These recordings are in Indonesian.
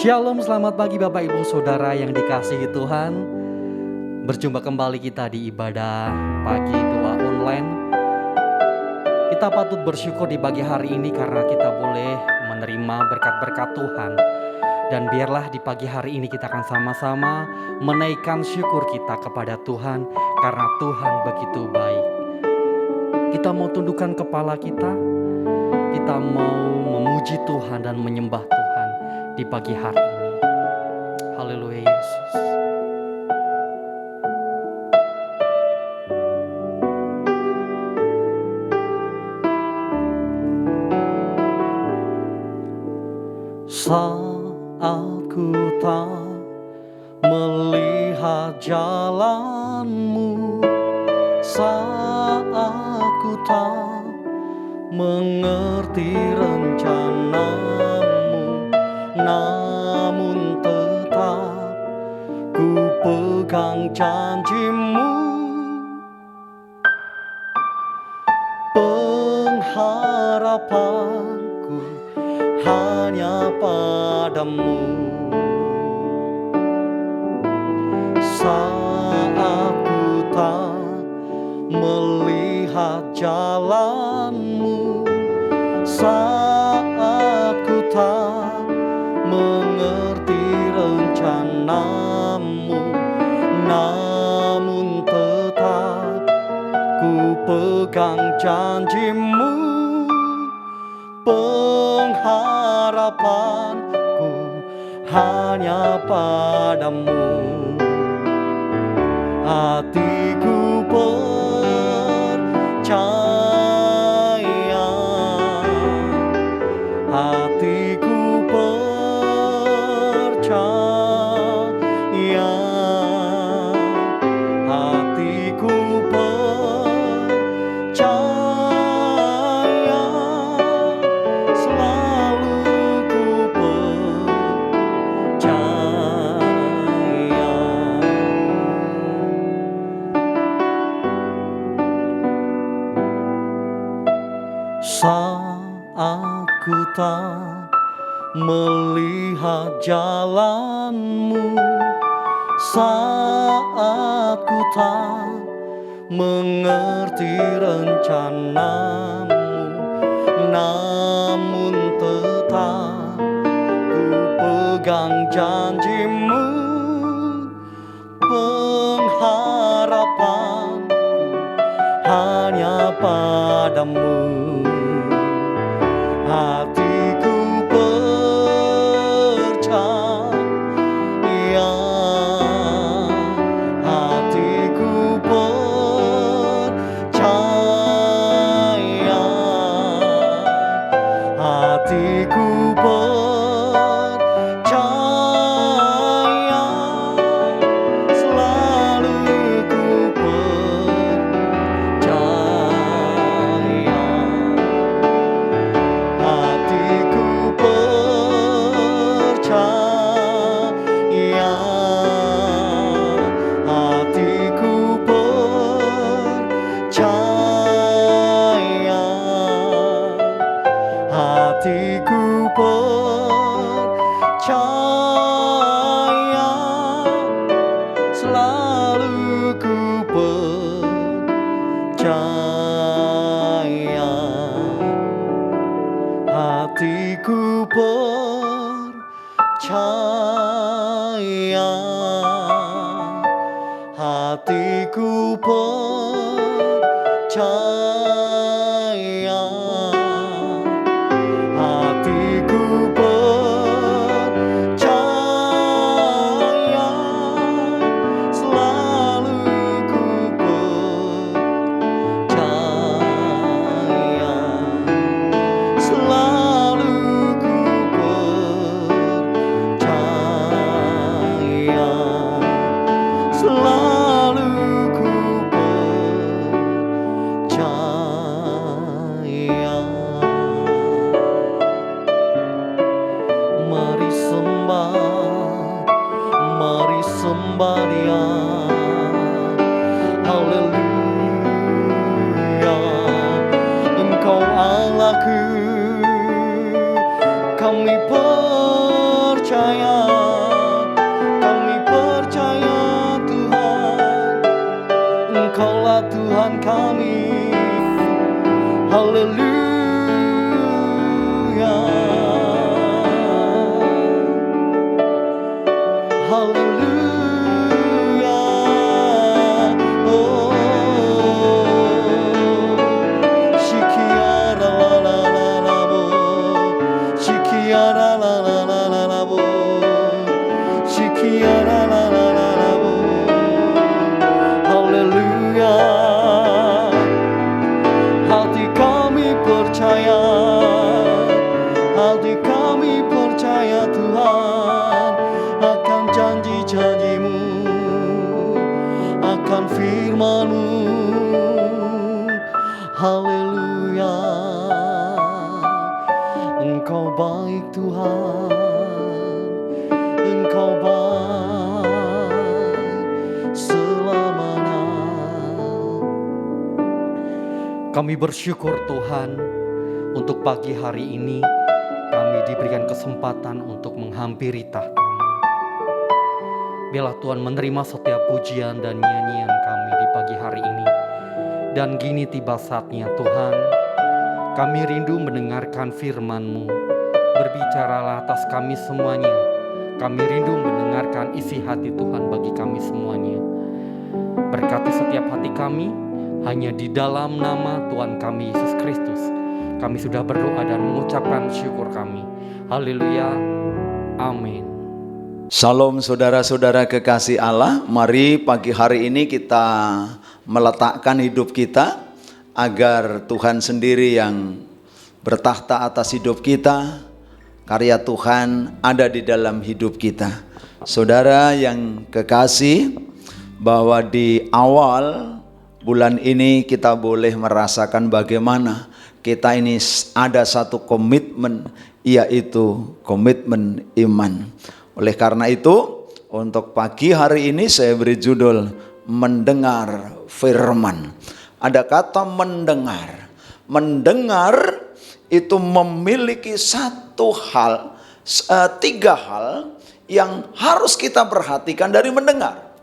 Shalom, selamat pagi Bapak Ibu Saudara yang dikasihi Tuhan. Berjumpa kembali kita di ibadah pagi doa online. Kita patut bersyukur di pagi hari ini karena kita boleh menerima berkat-berkat Tuhan. Dan biarlah di pagi hari ini kita akan sama-sama menaikkan syukur kita kepada Tuhan karena Tuhan begitu baik. Kita mau tundukkan kepala kita mau memuji Tuhan dan menyembah Tuhan di pagi hari ini. Haleluya Yesus. Saat ku tak melihat jalanmu, saat ku tak mengerti rencanamu, namun tetap ku pegang janjimu. Pengharapanku hanya padamu. Saat ku tak melihat jalanmu, saat ku tak mengerti rencanamu, namun tetap ku pegang janjimu. Pengharapanku hanya padamu. Hatiku percaya, hatiku percaya, hatiku percaya, selalu ku percaya. Saat ku tak melihat jalanmu, saat ku tak mengerti rencanamu, namun tetap ku pegang janjimu. Pengharapanku hanya padamu. Hatiku percaya, hatiku percaya, hatiku percaya, selalu ku percaya. Hatiku percaya, hatiku percaya, hatiku percaya, selalu ku percaya. Hatiku percaya, hatiku percaya, hatiku percaya, selalu ku percaya, selalu ku percaya, selalu ku percaya. Mari sembah Dia. Haleluya, Engkau Allahku, kami percaya. Haleluya, haleluya. Oh, Shikiara la la la la bo, Shikiara la la la la la bo, Shikiara la la la la bo. Haleluya, hati kami percaya, hati kami percaya Tuhan akan janji-janji-Mu, akan firman-Mu. Haleluya, Engkau baik Tuhan, Engkau baik selamanya. Kami bersyukur Tuhan, untuk pagi hari ini kami diberikan kesempatan untuk menghampiri tahta-Mu. Biarlah Tuhan menerima setiap pujian dan nyanyian kami di pagi hari ini. Dan gini tiba saatnya Tuhan, kami rindu mendengarkan firman-Mu. Berbicaralah atas kami semuanya. Kami rindu mendengarkan isi hati Tuhan bagi kami semuanya. Berkati setiap hati kami, hanya di dalam nama Tuhan kami Yesus Kristus kami sudah berdoa dan mengucapkan syukur kami. Haleluya, amin. Shalom saudara-saudara kekasih Allah. Mari pagi hari ini kita meletakkan hidup kita agar Tuhan sendiri yang bertahta atas hidup kita. Karya Tuhan ada di dalam hidup kita. Saudara yang kekasih, bahwa di awal bulan ini kita boleh merasakan bagaimana kita ini ada satu komitmen, yaitu komitmen iman. Oleh karena itu, untuk pagi hari ini saya beri judul mendengar firman. Ada kata mendengar. Mendengar itu memiliki tiga hal yang harus kita perhatikan dari mendengar.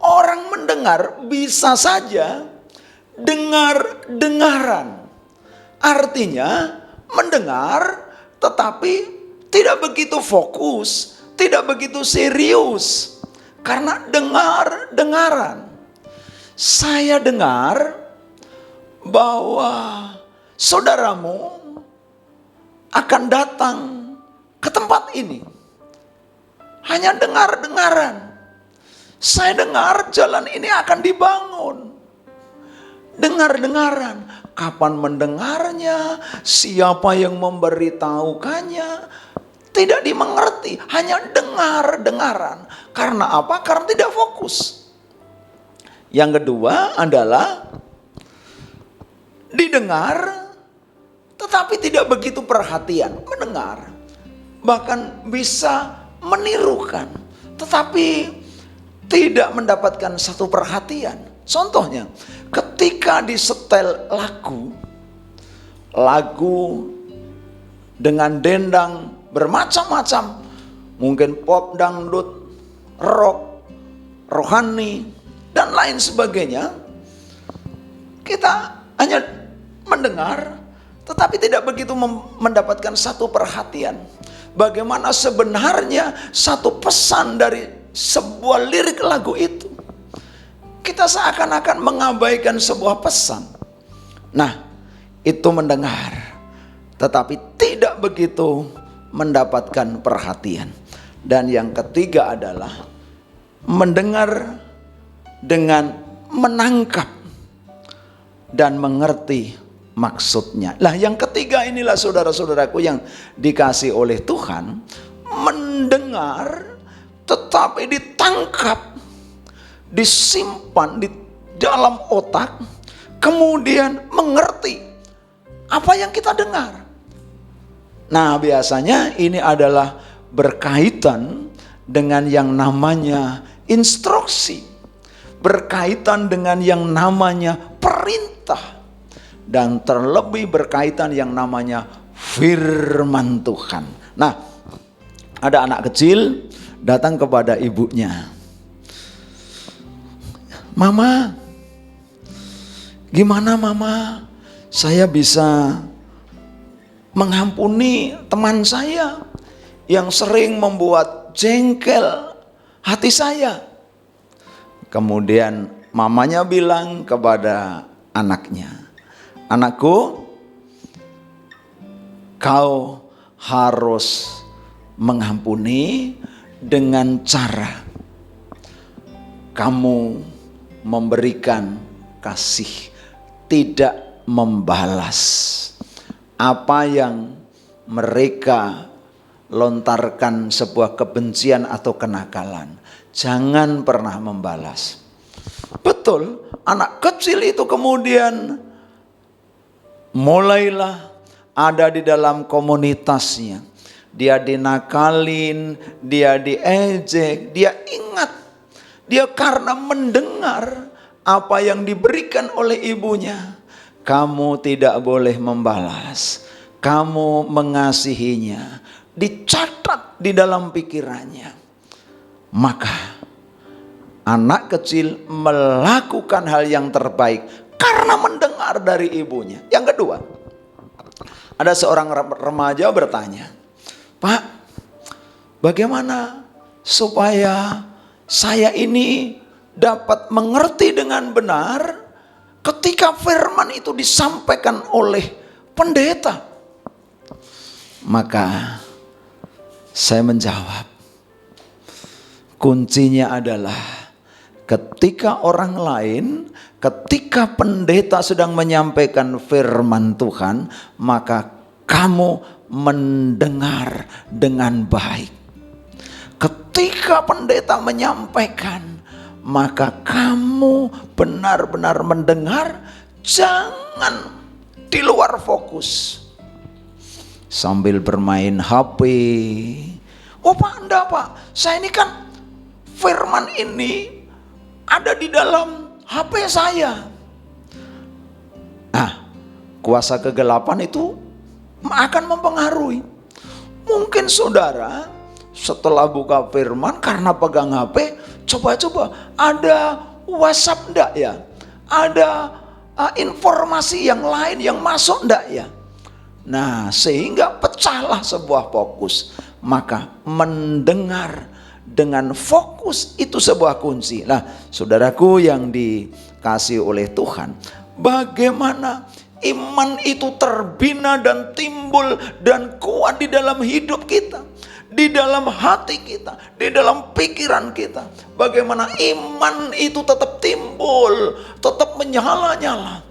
Orang mendengar bisa saja dengar-dengaran. Artinya mendengar tetapi tidak begitu fokus, tidak begitu serius. Karena dengar-dengaran. Saya dengar bahwa saudaramu akan datang ke tempat ini. Hanya dengar-dengaran. Saya dengar jalan ini akan dibangun. Dengar-dengaran. Kapan mendengarnya, siapa yang memberitahukannya, tidak dimengerti, hanya dengar-dengaran. Karena apa? Karena tidak fokus. Yang kedua adalah didengar, tetapi tidak begitu perhatian. Mendengar, bahkan bisa menirukan, tetapi tidak mendapatkan satu perhatian. Contohnya, ketika disetel lagu dengan dendang bermacam-macam, mungkin pop, dangdut, rock, rohani, dan lain sebagainya, kita hanya mendengar, tetapi tidak begitu mendapatkan satu perhatian. Bagaimana sebenarnya satu pesan dari sebuah lirik lagu itu. Kita seakan-akan mengabaikan sebuah pesan. Nah, itu mendengar, tetapi tidak begitu mendapatkan perhatian. Dan yang ketiga adalah mendengar dengan menangkap dan mengerti maksudnya. Nah, yang ketiga inilah saudara-saudaraku yang dikasih oleh Tuhan. Mendengar tetapi ditangkap, disimpan di dalam otak, kemudian mengerti apa yang kita dengar. Nah, biasanya ini adalah berkaitan dengan yang namanya instruksi, berkaitan dengan yang namanya perintah, dan terlebih berkaitan yang namanya firman Tuhan. Nah, ada anak kecil datang kepada ibunya. Mama, gimana mama? saya bisa mengampuni teman saya yang sering membuat jengkel hati saya. Kemudian mamanya bilang kepada anaknya, anakku, kau harus mengampuni dengan cara kamu memberikan kasih, tidak membalas apa yang mereka lontarkan sebuah kebencian atau kenakalan. Jangan pernah membalas. Betul, anak kecil itu kemudian mulailah ada di dalam komunitasnya. Dia dinakalin, dia diejek, dia ingat. Dia karena mendengar apa yang diberikan oleh ibunya. Kamu tidak boleh membalas, kamu mengasihinya, dicatat di dalam pikirannya. Maka anak kecil melakukan hal yang terbaik karena mendengar dari ibunya. Yang kedua, ada seorang remaja bertanya, Pak, bagaimana supaya saya ini dapat mengerti dengan benar ketika firman itu disampaikan oleh pendeta? Maka saya menjawab, kuncinya adalah ketika orang lain, ketika pendeta sedang menyampaikan firman Tuhan, maka kamu mendengar dengan baik. Ketika pendeta menyampaikan, maka kamu benar-benar mendengar, jangan di luar fokus. Sambil bermain HP. Oh Pak, enggak Pak, saya ini kan firman ini ada di dalam HP saya. Nah, kuasa kegelapan itu akan mempengaruhi. Mungkin saudara setelah buka firman karena pegang HP, coba-coba ada WhatsApp enggak ya? Ada informasi yang lain yang masuk enggak ya? Nah, sehingga pecahlah sebuah fokus. Maka mendengar dengan fokus itu sebuah kunci. Nah, saudaraku yang dikasihi oleh Tuhan, bagaimana iman itu terbina dan timbul dan kuat di dalam hidup kita, di dalam hati kita, di dalam pikiran kita. Bagaimana iman itu tetap timbul, tetap menyala-nyala.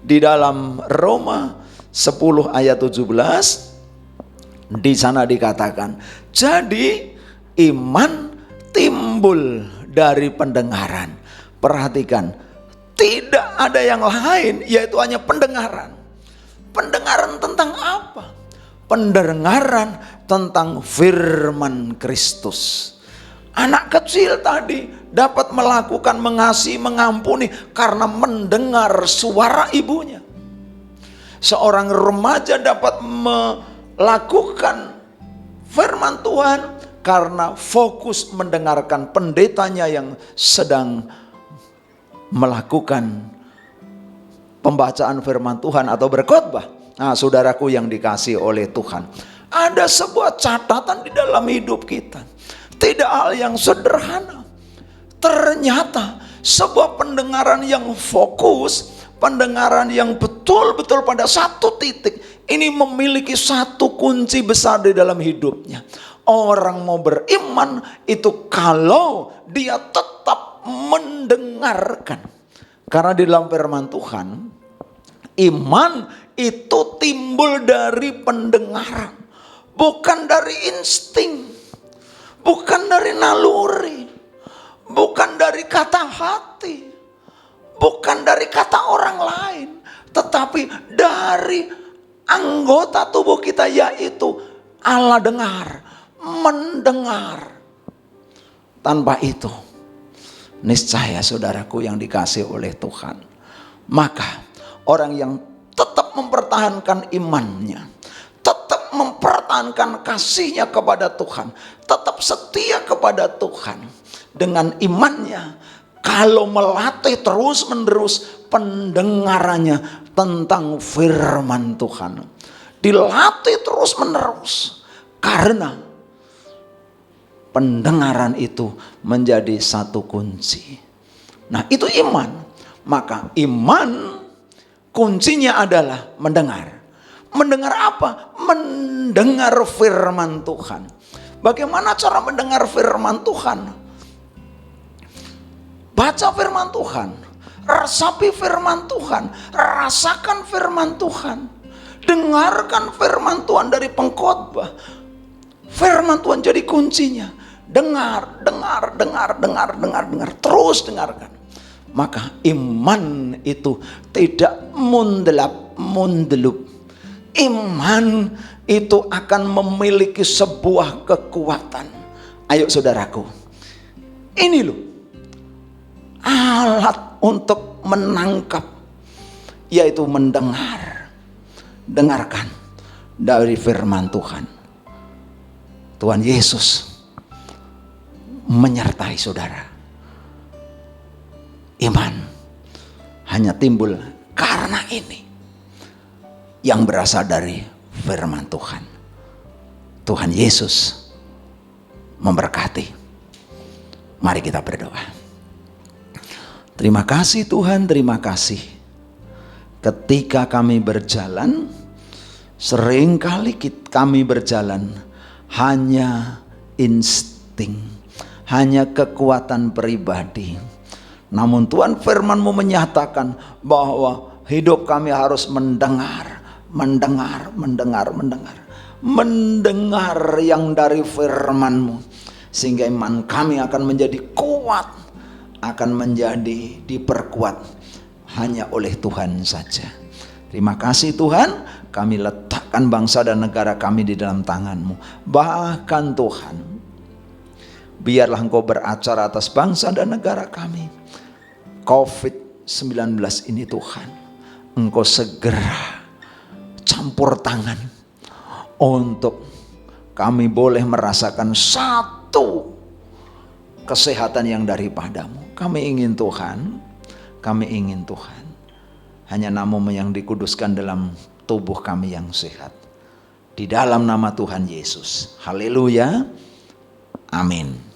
Di dalam Roma 10 ayat 17, di sana dikatakan, jadi iman timbul dari pendengaran. Perhatikan, tidak ada yang lain, yaitu hanya pendengaran. Pendengaran tentang apa? Pendengaran tentang firman Kristus. Anak kecil tadi dapat melakukan mengasihi, mengampuni karena mendengar suara ibunya. Seorang remaja dapat melakukan firman Tuhan karena fokus mendengarkan pendetanya yang sedang melakukan pembacaan firman Tuhan atau berkhotbah. Nah, saudaraku yang dikasihi oleh Tuhan, ada sebuah catatan di dalam hidup kita. Tidak hal yang sederhana. Ternyata sebuah pendengaran yang fokus, pendengaran yang betul-betul pada satu titik, ini memiliki satu kunci besar di dalam hidupnya. Orang mau beriman itu kalau dia tetap mendengarkan. Karena di dalam firman Tuhan, iman itu timbul dari pendengaran, bukan dari insting, bukan dari naluri, bukan dari kata hati, bukan dari kata orang lain, tetapi dari anggota tubuh kita, yaitu Allah dengar, mendengar. Tanpa itu, niscaya saudaraku yang dikasihi oleh Tuhan, maka orang yang tetap mempertahankan imannya, tetap mempertahankan kasihnya kepada Tuhan, tetap setia kepada Tuhan dengan imannya, kalau melatih terus-menerus pendengarannya tentang firman Tuhan. Dilatih terus-menerus, karena pendengaran itu menjadi satu kunci. Nah, itu iman. Maka iman kuncinya adalah mendengar. Mendengar apa? Mendengar firman Tuhan. Bagaimana cara mendengar firman Tuhan? Baca firman Tuhan, resapi firman Tuhan, rasakan firman Tuhan, dengarkan firman Tuhan dari pengkhotbah. Firman Tuhan jadi kuncinya. Dengar, terus dengarkan. Maka iman itu tidak mundelap. Iman itu akan memiliki sebuah kekuatan. Ayo saudaraku, ini loh alat untuk menangkap, yaitu mendengar. Dengarkan dari firman Tuhan. Tuhan Yesus menyertai saudara. Iman hanya timbul karena ini, yang berasal dari firman Tuhan. Tuhan Yesus memberkati. Mari kita berdoa. Terima kasih Tuhan, terima kasih. Ketika kami berjalan, seringkali kami berjalan hanya insting, hanya kekuatan pribadi. Namun Tuhan firman-Mu menyatakan bahwa hidup kami harus mendengar yang dari firman-Mu, sehingga iman kami akan menjadi kuat, akan menjadi diperkuat hanya oleh Tuhan saja. Terima kasih Tuhan, kami letakkan bangsa dan negara kami di dalam tangan-Mu. Bahkan Tuhan, biarlah Engkau beracara atas bangsa dan negara kami. COVID-19 ini Tuhan, Engkau segera campur tangan untuk kami boleh merasakan satu kesehatan yang daripada-Mu. Kami ingin Tuhan, hanya nama-Mu yang dikuduskan dalam tubuh kami yang sehat. Di dalam nama Tuhan Yesus. Haleluya. Amin.